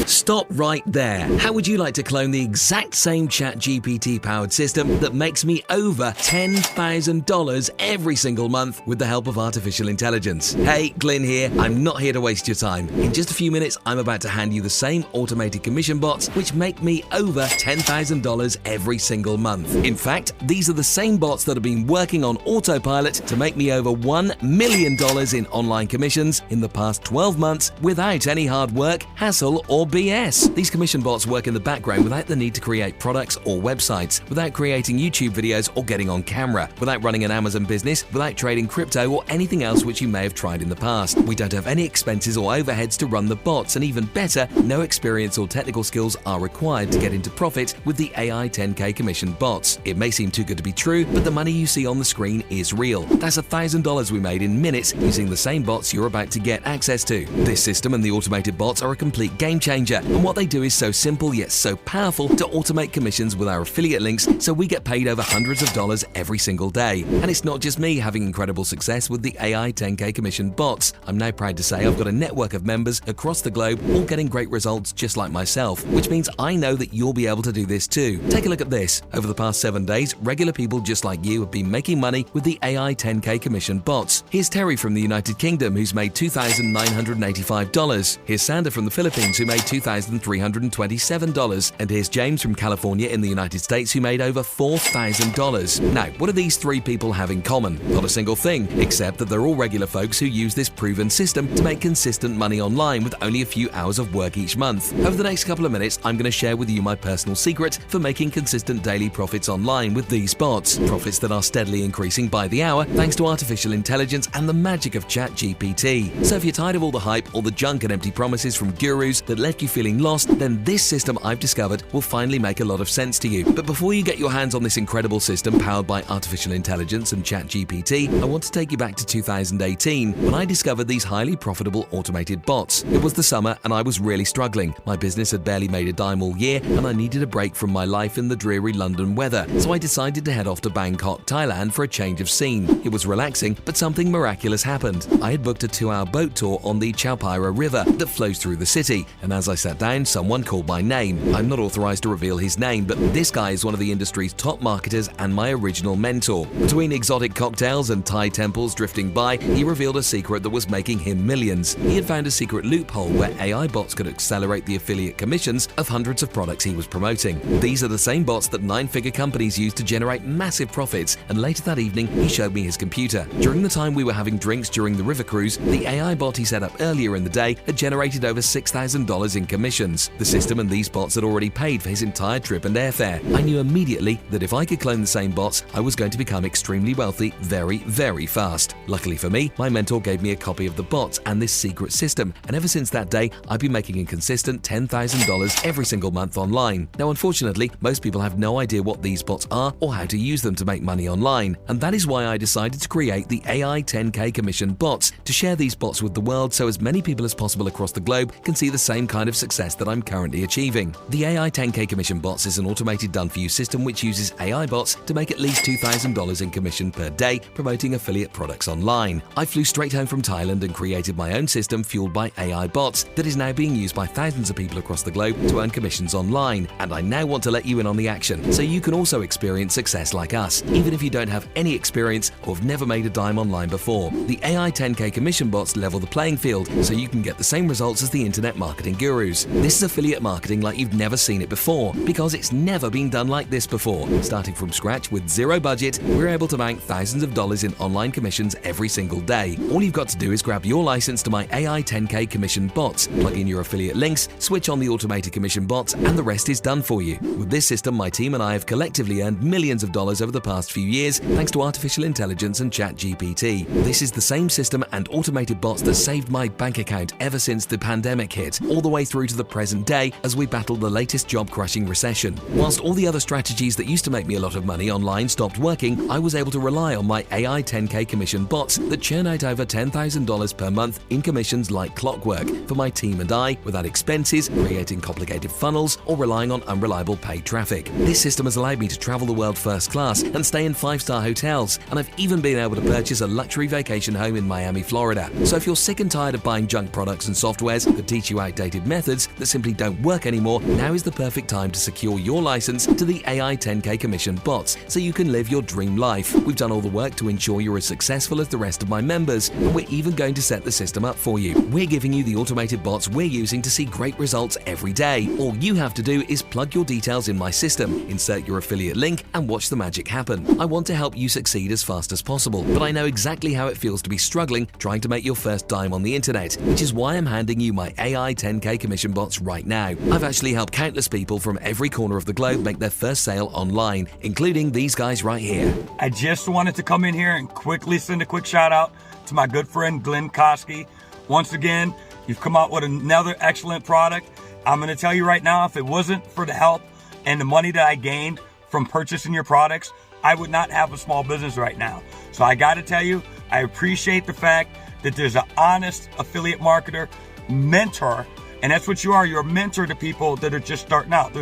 Stop right there. How would you like to clone the exact same ChatGPT-powered system that makes me over $10,000 every single month with the help of artificial intelligence? Hey, Glyn here. I'm not here to waste your time. In just a few minutes, I'm about to hand you the same automated commission bots which make me over $10,000 every single month. In fact, these are the same bots that have been working on autopilot to make me over $1 million in online commissions in the past 12 months without any hard work, hassle, or BS. These commission bots work in the background without the need to create products or websites, without creating YouTube videos or getting on camera, without running an Amazon business, without trading crypto or anything else which you may have tried in the past. We don't have any expenses or overheads to run the bots, and even better, no experience or technical skills are required to get into profit with the AI 10K commission bots. It may seem too good to be true, but the money you see on the screen is real. That's $1,000 we made in minutes using the same bots you're about to get access to. This system and the automated bots are a complete game changer, and what they do is so simple yet so powerful to automate commissions with our affiliate links, so we get paid over hundreds of dollars every single day. And it's not just me having incredible success with the AI 10K commission bots. I'm now proud to say I've got a network of members across the globe all getting great results just like myself, which means I know that you'll be able to do this too. Take a look at this. Over the past 7 days, regular people just like you have been making money with the AI 10K commission bots. Here's Terry from the United Kingdom who's made $2,985. Here's Sandra from the Philippines who made $2,327. And here's James from California in the United States who made over $4,000. Now, what do these three people have in common? Not a single thing, except that they're all regular folks who use this proven system to make consistent money online with only a few hours of work each month. Over the next couple of minutes, I'm going to share with you my personal secret for making consistent daily profits online with these bots. Profits that are steadily increasing by the hour thanks to artificial intelligence and the magic of ChatGPT. So if you're tired of all the hype, all the junk and empty promises from gurus that left you feeling lost, then this system I've discovered will finally make a lot of sense to you. But before you get your hands on this incredible system powered by artificial intelligence and ChatGPT, I want to take you back to 2018 when I discovered these highly profitable automated bots. It was the summer and I was really struggling. My business had barely made a dime all year and I needed a break from my life in the dreary London weather. So I decided to head off to Bangkok, Thailand for a change of scene. It was relaxing, but something miraculous happened. I had booked a 2-hour boat tour on the Chao Phraya River that flows through the city, and as I sat down, someone called my name. I'm not authorized to reveal his name, but this guy is one of the industry's top marketers and my original mentor. Between exotic cocktails and Thai temples drifting by, he revealed a secret that was making him millions. He had found a secret loophole where AI bots could accelerate the affiliate commissions of hundreds of products he was promoting. These are the same bots that 9-figure companies use to generate massive profits, and later that evening, he showed me his computer. During the time we were having drinks during the river cruise, the AI bot he set up earlier in the day had generated over $6,000 in commissions. The system and these bots had already paid for his entire trip and airfare. I knew immediately that if I could clone the same bots, I was going to become extremely wealthy very, very fast. Luckily for me, my mentor gave me a copy of the bots and this secret system, and ever since that day, I've been making a consistent $10,000 every single month online. Now, unfortunately, most people have no idea what these bots are or how to use them to make money online, and that is why I decided to create the AI 10K commission bots to share these bots with the world so as many people as possible across the globe can see the same kind of success that I'm currently achieving. The AI 10K commission bots is an automated done-for-you system which uses AI bots to make at least $2,000 in commission per day promoting affiliate products online. I flew straight home from Thailand and created my own system fueled by AI bots that is now being used by thousands of people across the globe to earn commissions online, and I now want to let you in on the action so you can also experience success like us, even if you don't have any experience or have never made a dime online before. The AI 10K commission bots level the playing field so you can get the same results as the internet marketing gurus. This is affiliate marketing like you've never seen it before, because it's never been done like this before. Starting from scratch with zero budget, we're able to bank thousands of dollars in online commissions every single day. All you've got to do is grab your license to my AI 10K commission bots, plug in your affiliate links, switch on the automated commission bots, and the rest is done for you. With this system, my team and I have collectively earned millions of dollars over the past few years thanks to artificial intelligence and ChatGPT. This is the same system and automated bots that saved my bank account ever since the pandemic hit, all the way through to the present day as we battle the latest job-crushing recession. Whilst all the other strategies that used to make me a lot of money online stopped working, I was able to rely on my AI 10K commission bots that churn out over $10,000 per month in commissions like clockwork for my team and I, without expenses, creating complicated funnels, or relying on unreliable paid traffic. This system has allowed me to travel the world first class and stay in 5-star hotels, and I've even been able to purchase a luxury vacation home in Miami, Florida. So if you're sick and tired of buying junk products and softwares that teach you outdated methods that simply don't work anymore, now is the perfect time to secure your license to the AI 10K commission bots so you can live your dream life. We've done all the work to ensure you're as successful as the rest of my members, and we're even going to set the system up for you. We're giving you the automated bots we're using to see great results every day. All you have to do is plug your details in my system, insert your affiliate link, and watch the magic happen. I want to help you succeed as fast as possible, but I know exactly how it feels to be struggling trying to make your first dime on the internet, which is why I'm handing you my AI 10K commission bots right now. I've actually helped countless people from every corner of the globe make their first sale online, including these guys right here. I just wanted to come in here and quickly send a quick shout out to my good friend Glenn Koski. Once again, you've come out with another excellent product. I'm going to tell you right now, if it wasn't for the help and the money that I gained from purchasing your products, I would not have a small business right now. So I got to tell you, I appreciate the fact that there's an honest affiliate marketer, mentor, and that's what you are. You're a mentor to people that are just starting out.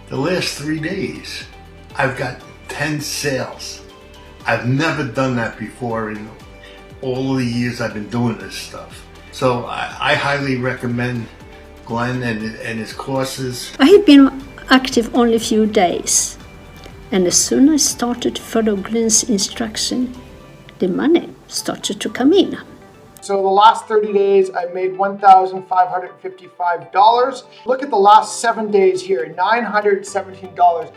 The last 3 days, I've got 10 sales. I've never done that before in all the years I've been doing this stuff. So I highly recommend Glenn and his courses. I had been active only a few days, and as soon as I started to follow Glenn's instruction, the money started to come in. So the last 30 days, I made $1,555. Look at the last 7 days here, $917.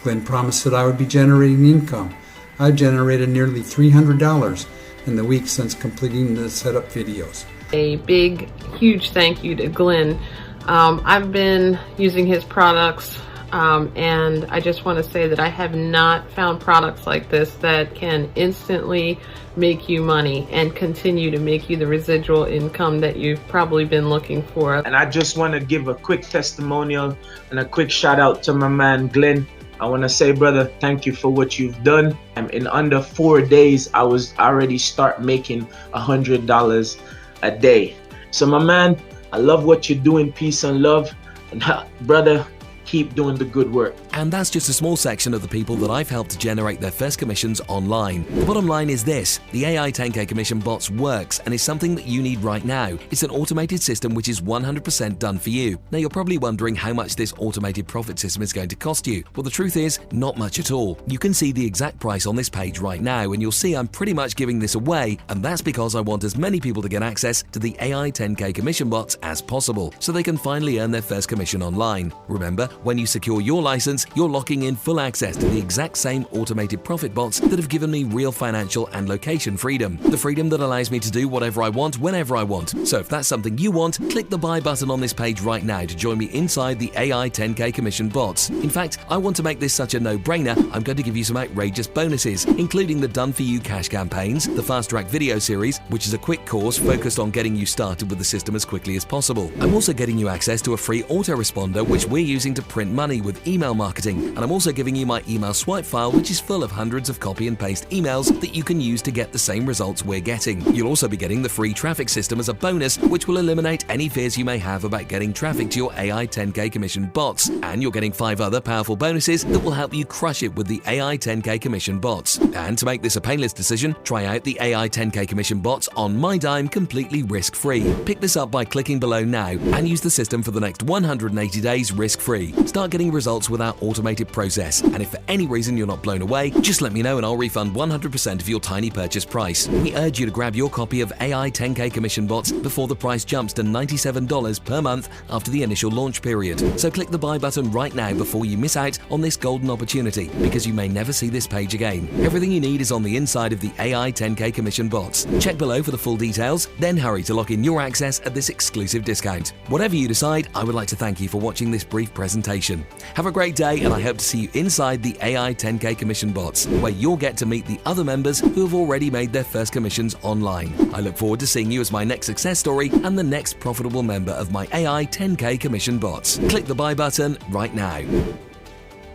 Glenn promised that I would be generating income. I've generated nearly $300 in the week since completing the setup videos. A big, huge thank you to Glenn. I've been using his products, and I just want to say that I have not found products like this that can instantly make you money and continue to make you the residual income that you've probably been looking for. And I just want to give a quick testimonial and a quick shout out to my man Glenn. I want to say, brother, thank you for what you've done. In under 4 days, I was already start making $100 a day. So my man, I love what you're doing. Peace and love. And brother, keep doing the good work. And that's just a small section of the people that I've helped to generate their first commissions online. The bottom line is this: the AI 10K commission bots works and is something that you need right now. It's an automated system which is 100% done for you. Now you're probably wondering how much this automated profit system is going to cost you. Well, the truth is, not much at all. You can see the exact price on this page right now, and you'll see I'm pretty much giving this away, and that's because I want as many people to get access to the AI 10K commission bots as possible, so they can finally earn their first commission online. Remember, when you secure your license, you're locking in full access to the exact same automated profit bots that have given me real financial and location freedom. The freedom that allows me to do whatever I want, whenever I want. So if that's something you want, click the buy button on this page right now to join me inside the AI 10K commission bots. In fact, I want to make this such a no-brainer, I'm going to give you some outrageous bonuses, including the Done For You cash campaigns, the Fast Track video series, which is a quick course focused on getting you started with the system as quickly as possible. I'm also getting you access to a free autoresponder, which we're using to print money with email marketing, and I'm also giving you my email swipe file, which is full of hundreds of copy and paste emails that you can use to get the same results we're getting. You'll also be getting the free traffic system as a bonus, which will eliminate any fears you may have about getting traffic to your AI 10K commission bots, and you're getting 5 other powerful bonuses that will help you crush it with the AI 10K commission bots. And to make this a painless decision, try out the AI 10K commission bots on my dime completely risk-free. Pick this up by clicking below now and use the system for the next 180 days risk-free. Start getting results with our automated process, and if for any reason you're not blown away, just let me know and I'll refund 100% of your tiny purchase price. We urge you to grab your copy of AI 10K commission bots before the price jumps to $97 per month after the initial launch period. So click the buy button right now before you miss out on this golden opportunity, because you may never see this page again. Everything you need is on the inside of the AI 10K commission bots. Check below for the full details, then hurry to lock in your access at this exclusive discount. Whatever you decide, I would like to thank you for watching this brief presentation. Have a great day, and I hope to see you inside the AI 10K commission bots, where you'll get to meet the other members who have already made their first commissions online. I look forward to seeing you as my next success story and the next profitable member of my AI 10K commission bots. Click the buy button right now.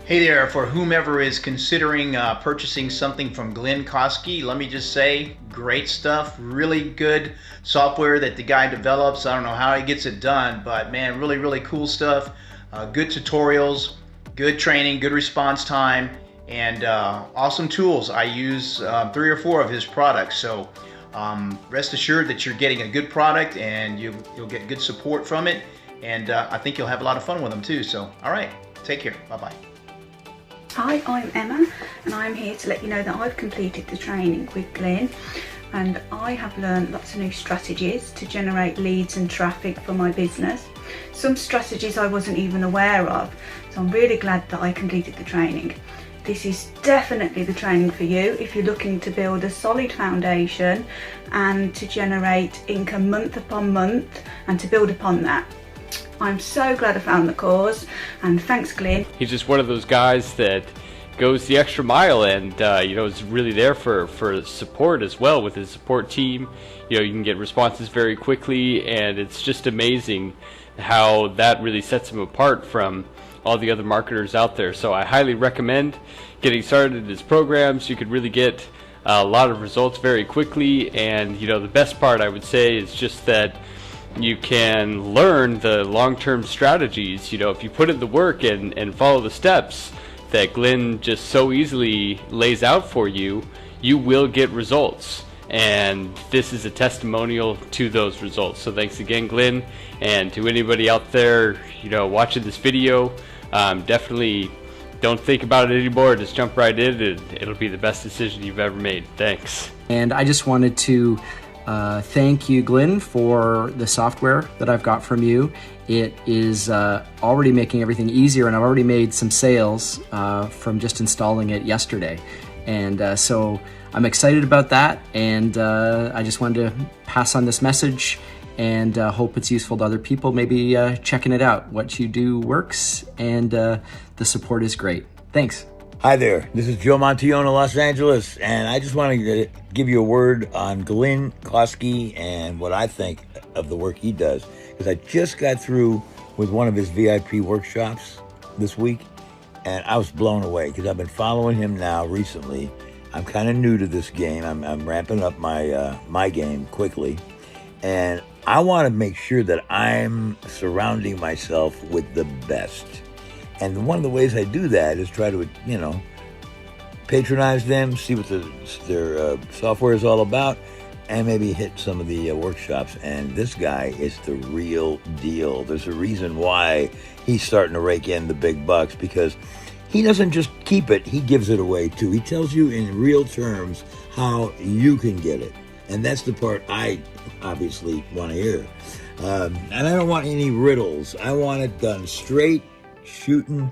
Hey there, for whomever is considering purchasing something from Glenn Koski, let me just say, great stuff, really good software that the guy develops. I don't know how he gets it done, but man, really, really cool stuff. Good tutorials, good training, good response time, and awesome tools. I use 3 or 4 of his products, so rest assured that you're getting a good product and you'll get good support from it. and I think you'll have a lot of fun with them too. So, all right, take care. Bye-bye. Hi, I'm Emma, and I'm here to let you know that I've completed the training with Glenn, and I have learned lots of new strategies to generate leads and traffic for my business. Some strategies I wasn't even aware of, so I'm really glad that I completed the training. This is definitely the training for you if you're looking to build a solid foundation and to generate income month upon month and to build upon that. I'm so glad I found the course, and thanks Glenn. He's just one of those guys that goes the extra mile, and is really there for support as well with his support team. You can get responses very quickly, and it's just amazing how that really sets him apart from all the other marketers out there. So I highly recommend getting started in his programs. You could really get a lot of results very quickly, and the best part I would say is just that you can learn the long-term strategies. If you put in the work and follow the steps that Glenn just so easily lays out for you, you will get results. And this is a testimonial to those results. So thanks again, Glenn, and to anybody out there, watching this video, definitely don't think about it anymore. Just jump right in, and it'll be the best decision you've ever made. Thanks. And I just wanted to thank you, Glenn, for the software that I've got from you. It is already making everything easier, and I've already made some sales from just installing it yesterday. And so I'm excited about that, and I just wanted to pass on this message and hope it's useful to other people, maybe checking it out. What you do works, and the support is great. Thanks. Hi there, this is Joe Montione of Los Angeles, and I just want to give you a word on Glenn Kosky and what I think of the work he does, because I just got through with one of his VIP workshops this week, and I was blown away because I've been following him now recently. I'm kind of new to this game. I'm ramping up my game quickly, and I want to make sure that I'm surrounding myself with the best. And one of the ways I do that is try to, patronize them, see what their software is all about, and maybe hit some of the workshops. And this guy is the real deal. There's a reason why he's starting to rake in the big bucks, because he doesn't just keep it, he gives it away too. He tells you in real terms how you can get it. And that's the part I obviously want to hear. And I don't want any riddles. I want it done straight, shooting.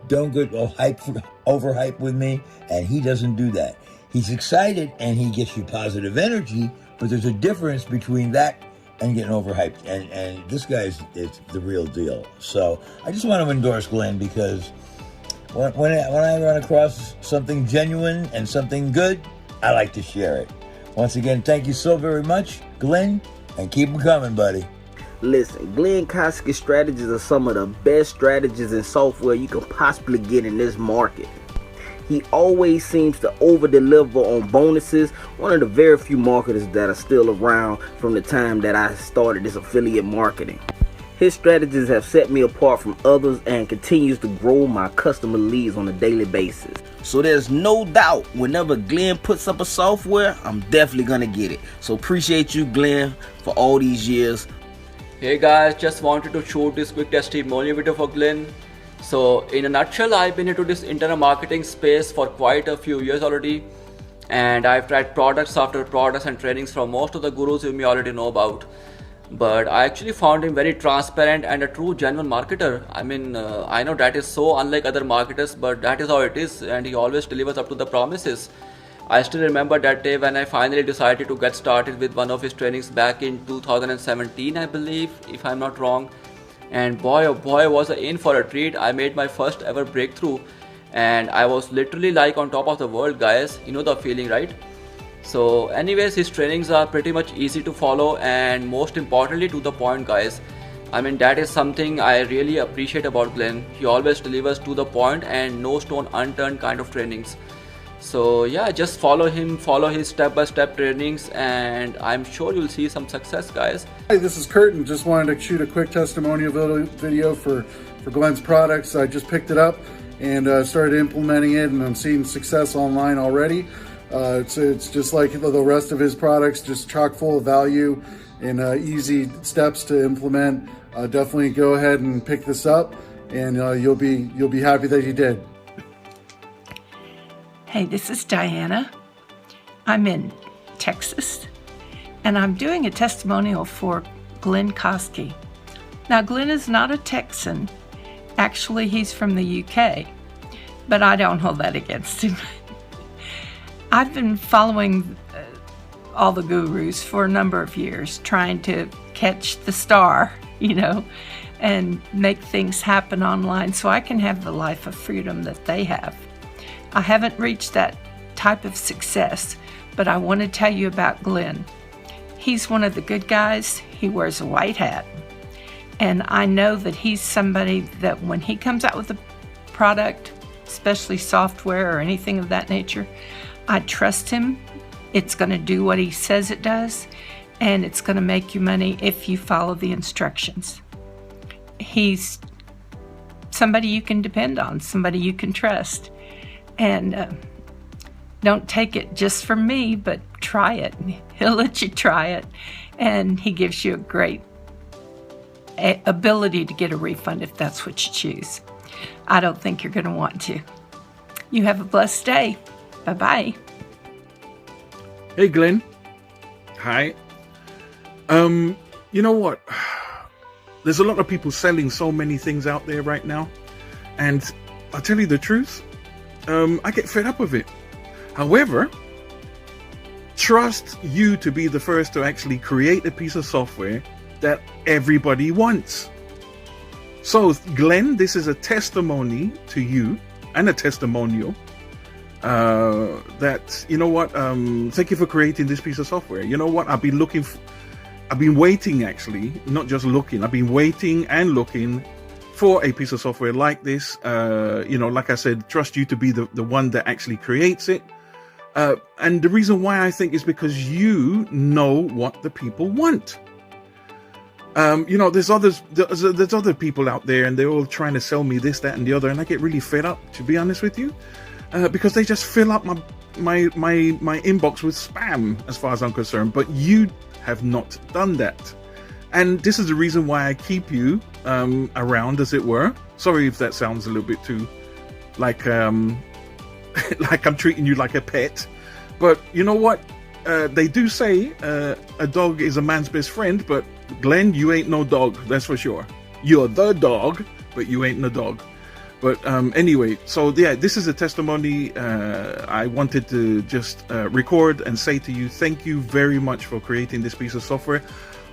Don't get overhype with me, and he doesn't do that. He's excited and he gets you positive energy, but there's a difference between that and getting overhyped. And this guy is the real deal. So I just want to endorse Glenn, because when I run across something genuine and something good, I like to share it. Once again, thank you so very much, Glenn, and keep them coming, buddy. Listen, Glenn Kosky's strategies are some of the best strategies in software you can possibly get in this market. He always seems to over-deliver on bonuses, one of the very few marketers that are still around from the time that I started this affiliate marketing. His strategies have set me apart from others and continues to grow my customer leads on a daily basis. So there's no doubt whenever Glenn puts up a software, I'm definitely gonna get it. So appreciate you, Glenn, for all these years. Hey guys, just wanted to shoot this quick testimonial video for Glenn. So in a nutshell, I've been into this internet marketing space for quite a few years already, and I've tried products after products and trainings from most of the gurus you may already know about. But I actually found him very transparent and a true genuine marketer. I know that is so unlike other marketers, but that is how it is, and he always delivers up to the promises. I still remember that day when I finally decided to get started with one of his trainings back in 2017, I believe, if I'm not wrong. And boy oh boy, was I in for a treat. I made my first ever breakthrough, and I was literally like on top of the world, guys. You know the feeling, right? So anyways, his trainings are pretty much easy to follow and most importantly to the point, guys. That is something I really appreciate about Glenn. He always delivers to the point and no stone unturned kind of trainings. So yeah, just follow him, follow his step-by-step trainings, and I'm sure you'll see some success, guys. Hi, this is Kurt, and just wanted to shoot a quick testimonial video for Glenn's products. I just picked it up and started implementing it, and I'm seeing success online already. It's just like the rest of his products, just chock full of value, and easy steps to implement. Definitely go ahead and pick this up, and you'll be happy that you did. Hey, this is Diana. I'm in Texas, and I'm doing a testimonial for Glenn Koski. Now, Glenn is not a Texan. Actually, he's from the UK, but I don't hold that against him. I've been following all the gurus for a number of years, trying to catch the star, and make things happen online so I can have the life of freedom that they have. I haven't reached that type of success, but I want to tell you about Glenn. He's one of the good guys. He wears a white hat. And I know that he's somebody that when he comes out with a product, especially software or anything of that nature, I trust him. It's going to do what he says it does, and it's going to make you money if you follow the instructions. He's somebody you can depend on, somebody you can trust. And don't take it just from me, but try it. He'll let you try it, and he gives you a great ability to get a refund if that's what you choose. I don't think you're going to want to. You have a blessed day. Bye-bye. Hey, Glenn. Hi. You know what? There's a lot of people selling so many things out there right now, and I'll tell you the truth, I get fed up with it. However, trust you to be the first to actually create a piece of software that everybody wants. So, Glenn, this is a testimony to you and a testimonial that, thank you for creating this piece of software. You know what? I've been waiting, actually, not just looking. I've been waiting and looking for a piece of software like this. Like I said, trust you to be the one that actually creates it. And the reason why I think is because you know what the people want. There's other people out there, and they're all trying to sell me this, that, and the other, and I get really fed up, to be honest with you, because they just fill up my inbox with spam, as far as I'm concerned. But you have not done that, and this is the reason why I keep you around, as it were. Sorry if that sounds a little bit too like like I'm treating you like a pet, but you know what? They do say a dog is a man's best friend, but Glenn, you ain't no dog, that's for sure. You're the dog, but you ain't no dog. But anyway, so yeah, this is a testimony. I wanted to just record and say to you, thank you very much for creating this piece of software.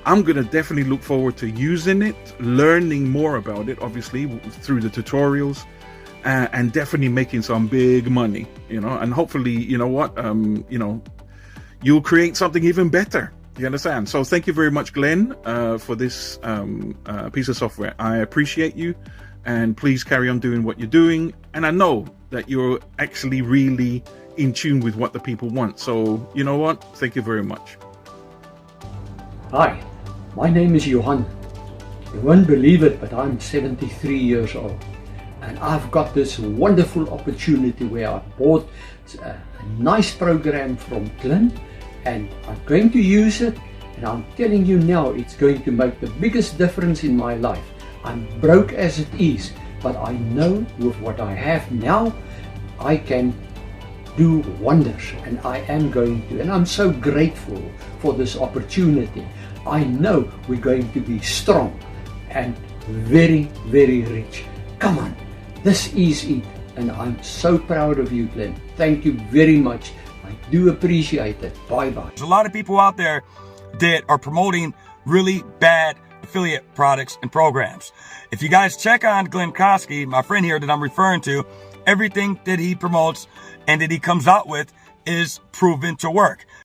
I'm going to definitely look forward to using it, learning more about it, obviously, through the tutorials, and definitely making some big money, and hopefully, you'll create something even better. You understand? So thank you very much, Glenn, for this piece of software. I appreciate you, and please carry on doing what you're doing. And I know that you're actually really in tune with what the people want. So you know what? Thank you very much. Hi, my name is Johan. You won't believe it, but I'm 73 years old. And I've got this wonderful opportunity where I bought a nice program from Glenn, and I'm going to use it, and I'm telling you now, it's going to make the biggest difference in my life. I'm broke as it is, but I know with what I have now, I can do wonders, and I am going to, and I'm so grateful for this opportunity. I know we're going to be strong and very, very rich. Come on, this is it, and I'm so proud of you, Glenn. Thank you very much. I do appreciate it. Bye-bye. There's a lot of people out there that are promoting really bad affiliate products and programs. If you guys check on Glenn Koski, my friend here that I'm referring to, everything that he promotes and that he comes out with is proven to work.